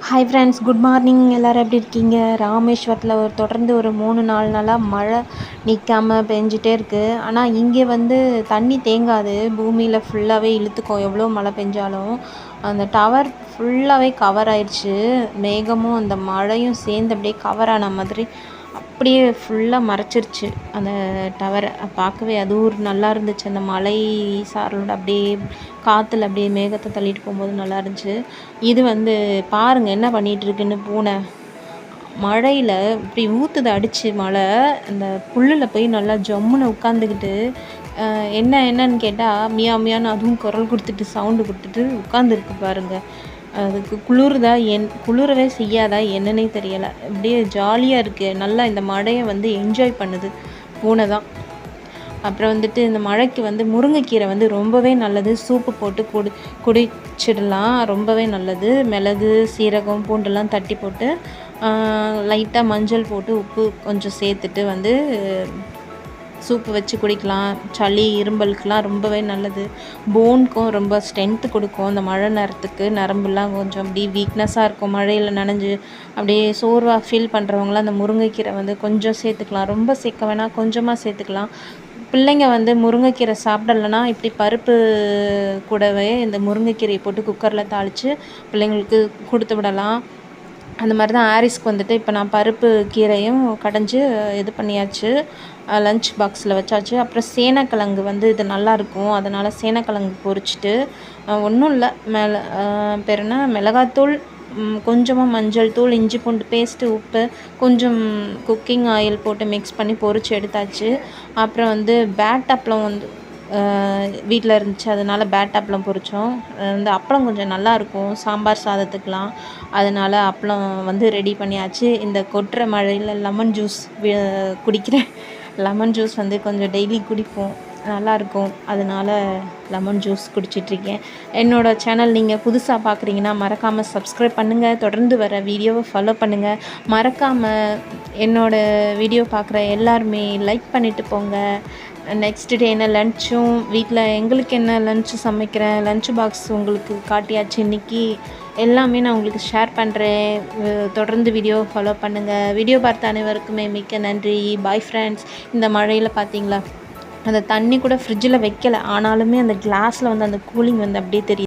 Hi friends, good morning. எல்லோரும் எப்படி இருக்கீங்க? ராமேஸ்வரத்தில் தொடர்ந்து ஒரு 3-4 நாளாக மழை நிற்காமல் பெஞ்சிட்டே இருக்குது. ஆனால் இங்கே தண்ணி தேங்காது, பூமியில் ஃபுல்லாகவே இழுத்துக்கும். எவ்வளோ மழை பெஞ்சாலும் அந்த டவர் ஃபுல்லாகவே கவர் ஆயிடுச்சு. மேகமும் அந்த மழையும் சேர்ந்து அப்படியே கவர் ஆன மாதிரி அப்படியே ஃபுல்லாக மறைச்சிருச்சு அந்த டவரை. பார்க்கவே அதுவும் நல்லா இருந்துச்சு. அந்த மலை சாரலோட அப்படியே காற்றுல அப்படியே மேகத்தை தள்ளிட்டு போகும்போது நல்லா இருந்துச்சு. இது பாருங்கள் என்ன பண்ணிகிட்ருக்குன்னு. பூனை மழையில் இப்படி ஊற்றுது, அடித்து மழை அந்த புல்லில் போய் நல்லா ஜம்முன்னு உட்காந்துக்கிட்டு என்னன்னு கேட்டால் மியா மியான்னு அதுவும் குரல் கொடுத்துட்டு சவுண்டு கொடுத்துட்டு உட்காந்துருக்கு பாருங்கள். அதுக்கு குளிரவே செய்யாதா என்னன்னே தெரியலை. அப்படியே ஜாலியாக இருக்குது. நல்லா இந்த மழையை என்ஜாய் பண்ணுது பூனை தான். அப்புறம் இந்த மழைக்கு முருங்கைக்கீரை ரொம்பவே நல்லது. சூப்பு போட்டு குடிச்சிடலாம், ரொம்பவே நல்லது. மிளகு, சீரகம், பூண்டெல்லாம் தட்டி போட்டு லைட்டாக மஞ்சள் போட்டு உப்பு கொஞ்சம் சேர்த்துட்டு சூப்பு வச்சு குடிக்கலாம். சளி இரும்பலுக்கெலாம் ரொம்பவே நல்லது. போனுக்கும் ரொம்ப ஸ்ட்ரென்த்து கொடுக்கும். அந்த மழை நேரத்துக்கு நரம்புலாம் கொஞ்சம் அப்படி வீக்னஸாக இருக்கும். மழையில் நனைஞ்சு அப்படியே சோர்வாக ஃபீல் பண்ணுறவங்களாம் அந்த முருங்கைக்கீரை கொஞ்சம் சேர்த்துக்கலாம். ரொம்ப சேர்க்க வேணாம், கொஞ்சமாக சேர்த்துக்கலாம். பிள்ளைங்க முருங்கைக்கீரை சாப்பிடலைன்னா இப்படி பருப்பு கூடவே இந்த முருங்கைக்கீரையை போட்டு குக்கரில் தாளித்து பிள்ளைங்களுக்கு கொடுத்து விடலாம். அந்த மாதிரி தான் ஆரிஸ்க்கு இப்போ நான் பருப்பு கீரையும் கடைஞ்சி இது பண்ணியாச்சு, லஞ்ச் பாக்ஸில் வச்சாச்சு. அப்புறம் சேனக்கிழங்கு இது நல்லாயிருக்கும், அதனால் சேனக்கிழங்கு பொரிச்சிட்டு ஒன்றும் இல்லை, பேர் என்ன, மிளகாத்தூள், கொஞ்சமாக மஞ்சள் தூள், இஞ்சி பூண்டு பேஸ்ட்டு, உப்பு, கொஞ்சம் குக்கிங் ஆயில் போட்டு மிக்ஸ் பண்ணி பொரித்து எடுத்தாச்சு. அப்புறம் பேட் அப்பளம் வீட்டில் இருந்துச்சு, அதனால் பேட் அப்பளம் பொரித்தோம். அப்பளம் கொஞ்சம் நல்லாயிருக்கும் சாம்பார் சாதத்துக்கெலாம், அதனால் அப்பளம் ரெடி பண்ணியாச்சு. இந்த கொட்டுற மழையில் லெமன் ஜூஸ் குடிக்கிறேன். லெமன் ஜூஸ் கொஞ்சம் டெய்லி குடிப்போம், நல்லாயிருக்கும். அதனால் லெமன் ஜூஸ் குடிச்சிட்ருக்கேன். என்னோடய சேனல் நீங்கள் புதுசாக பார்க்குறீங்கன்னா மறக்காமல் சப்ஸ்கிரைப் பண்ணுங்கள். தொடர்ந்து வர வீடியோவை ஃபாலோ பண்ணுங்கள். மறக்காமல் என்னோடய வீடியோ பார்க்குற எல்லாருமே லைக் பண்ணிவிட்டு போங்க. நெக்ஸ்ட் டே என்ன லன்ச்சும் வீட்டில் எங்களுக்கு என்ன லன்ச்சு சமைக்கிறேன், லன்ச் பாக்ஸ் உங்களுக்கு காட்டியாச்சு. இன்றைக்கி எல்லாமே நான் உங்களுக்கு ஷேர் பண்ணுறேன். தொடர்ந்து வீடியோ ஃபாலோ பண்ணுங்கள். வீடியோ பார்த்த அனைவருக்குமே மிக்க நன்றி. Bye friends. இந்த மழையில் பார்த்தீங்களா, அந்த தண்ணி கூட ஃப்ரிட்ஜில் வைக்கலை, ஆனாலுமே அந்த கிளாஸில் அந்த கூலிங் அப்படியே தெரியுது.